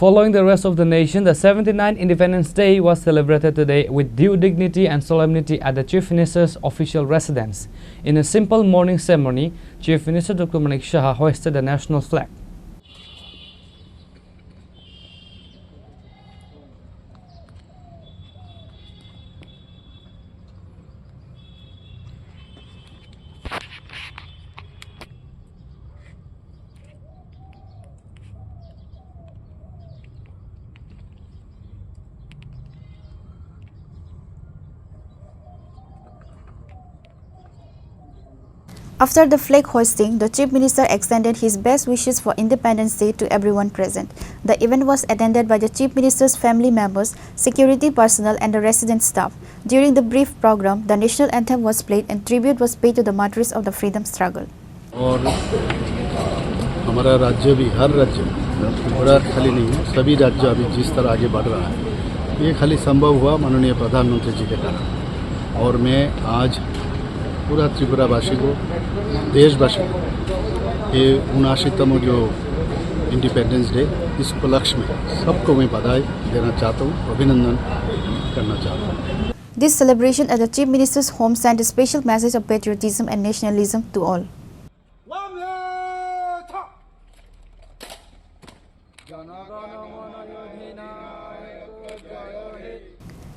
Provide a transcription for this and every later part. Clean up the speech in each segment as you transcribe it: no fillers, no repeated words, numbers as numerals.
Following the rest of the nation, the 79th Independence Day was celebrated today with due dignity and solemnity at the Chief Minister's official residence. In a simple morning ceremony, Chief Minister Dr. Manik Saha hoisted the national flag. After the flag hoisting, the Chief Minister extended his best wishes for Independence Day to everyone present. The event was attended by the Chief Minister's family members, security personnel and the resident staff. During the brief program, the national anthem was played and tribute was paid to the martyrs of the freedom struggle. और हमारा राज्य भी हर राज्य त्रिपुरा खाली नहीं है, सभी राज्य अभी जिस तरह आगे बढ़ रहा है ये खाली संभव हुआ माननीय प्रधानमंत्री जी के कारण। और मैं आज पूरा त्रिपुरावासी को, देशवासी को ये 79वां जो इंडिपेंडेंस डे इस उपलक्ष्य में सबको मैं बधाई देना चाहता हूँ, अभिनंदन करना चाहता हूँ। This celebration at the Chief Minister's home sent a special message of patriotism and nationalism to all.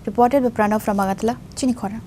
Reported by Pranav from Agatla, Chini, Khorang.